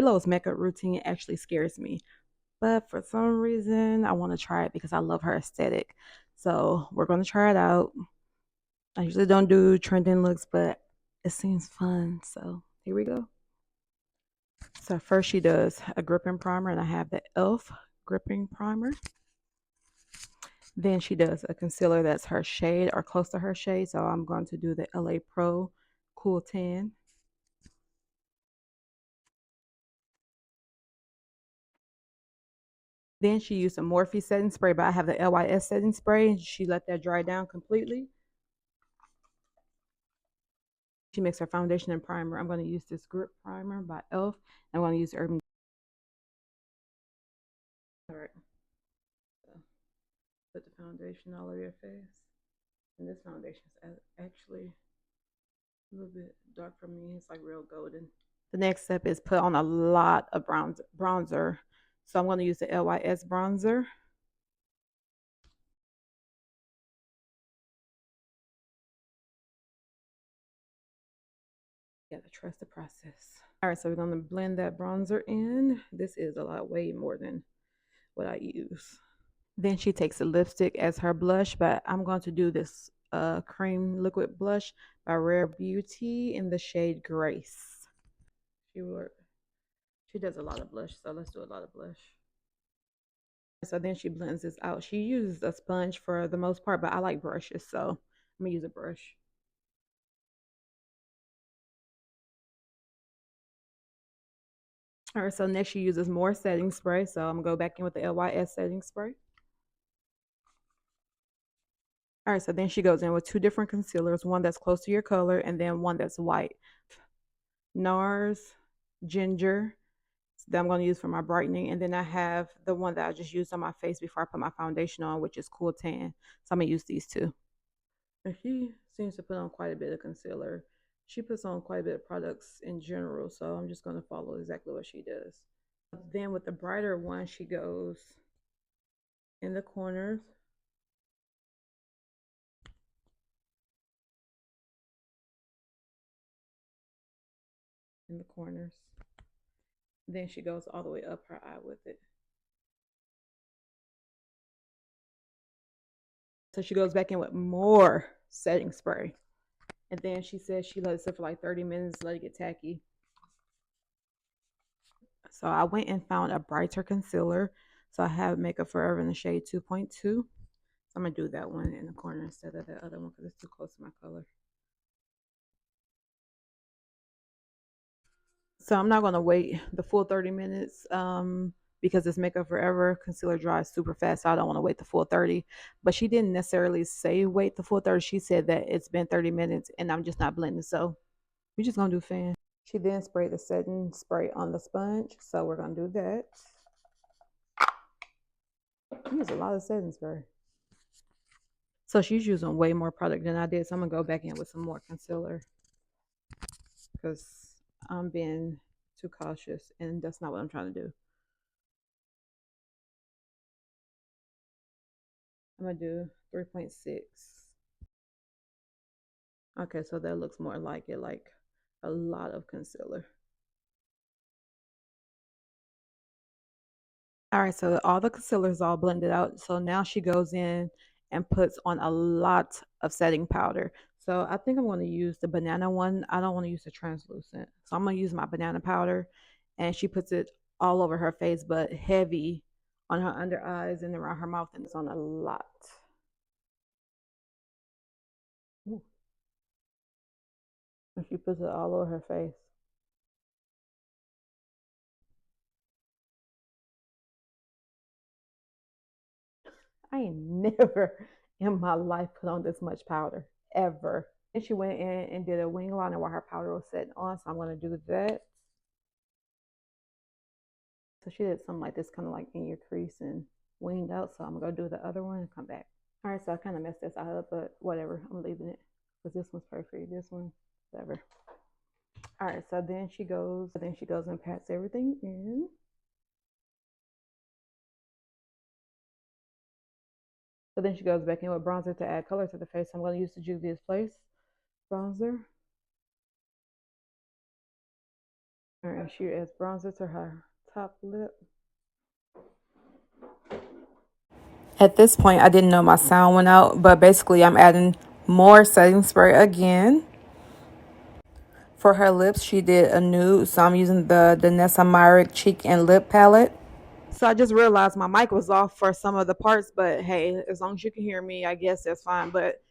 Laylo's makeup routine actually scares me, but for some reason, I want to try it because I love her aesthetic. So we're going to try it out. I usually don't do trending looks, but it seems fun. So here we go. So first she does a gripping primer, and I have the e.l.f. gripping primer. Then she does a concealer that's her shade or close to her shade. So I'm going to do the LA Pro Cool Tan. Then she used a Morphe setting spray, but I have the LYS setting spray. She let that dry down completely. She makes her foundation and primer. I'm going to use this grip primer by e.l.f. I'm going to use Urban. All right. So put the foundation all over your face. And this foundation is actually a little bit dark for me. It's like real golden. The next step is put on a lot of bronzer. So I'm going to use the LYS bronzer. You gotta trust the process. All right, so we're gonna blend that bronzer in. This is a lot, way more than what I use. Then she takes a lipstick as her blush, but I'm going to do this cream liquid blush by Rare Beauty in the shade Grace. She work. She does a lot of blush, so let's do a lot of blush. So then she blends this out. She uses a sponge for the most part, but I like brushes, so I'm gonna use a brush. All right, so next she uses more setting spray. So I'm gonna go back in with the LYS setting spray. All right, so then she goes in with two different concealers, one that's close to your color and then one that's white. NARS Ginger that I'm going to use for my brightening. And then I have the one that I just used on my face before I put my foundation on, which is Cool Tan. So I'm going to use these two. And she seems to put on quite a bit of concealer. She puts on quite a bit of products in general, so I'm just going to follow exactly what she does. Then with the brighter one, she goes in the corners. In the corners. Then she goes all the way up her eye with it. So she goes back in with more setting spray. And then she says she let it sit for like 30 minutes, let it get tacky. So I went and found a brighter concealer. So I have Makeup Forever in the shade 2.2. So I'm going to do that one in the corner instead of the other one because it's too close to my color. So I'm not going to wait the full 30 minutes because this Makeup Forever concealer dries super fast. So I don't want to wait the full 30. But she didn't necessarily say wait the full 30. She said that it's been 30 minutes and I'm just not blending. So we're just going to do fan. She then sprayed the setting spray on the sponge. So we're going to do that. She used a lot of setting spray. So she's using way more product than I did. So I'm going to go back in with some more concealer because I'm being too cautious and that's not what I'm trying to do. I'm going to do 3.6. Okay, so that looks more like it, like a lot of concealer. All right, so all the concealer is all blended out. So now she goes in and puts on a lot of setting powder. So I think I'm going to use the banana one. I don't want to use the translucent. So I'm going to use my banana powder. And she puts it all over her face, but heavy on her under eyes and around her mouth. And it's on a lot. Ooh. And she puts it all over her face. I ain't never in my life put on this much powder, ever. And she went in and did a wing liner while her powder was setting on. So I'm going to do that. So she did something like this, kind of like in your crease and winged out. So I'm going to go do the other one and come back. All right, so I kind of messed this up, but whatever. I'm leaving it because this one's perfect. This one, whatever. All right, so then she goes and pats everything in. So then she goes back in with bronzer to add color to the face. I'm going to use the Juvia's Place bronzer. All right, she adds bronzer to her top lip. At this point, I didn't know my sound went out, but basically I'm adding more setting spray again. For her lips, she did a nude, so I'm using the Nessa Myrick Cheek and Lip Palette. So I just realized my mic was off for some of the parts, but hey, as long as you can hear me, I guess that's fine. But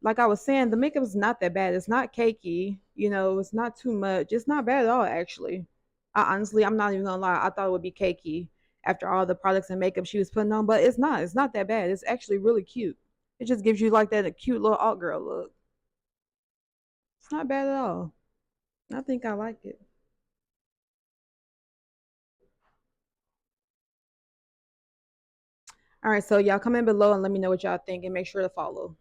like I was saying, the makeup is not that bad. It's not cakey, it's not too much. It's not bad at all, actually. Honestly, I'm not even gonna lie. I thought it would be cakey after all the products and makeup she was putting on, but it's not. It's not that bad. It's actually really cute. It just gives you like that a cute little alt girl look. It's not bad at all. I think I like it. All right, so y'all comment below and let me know what y'all think and make sure to follow.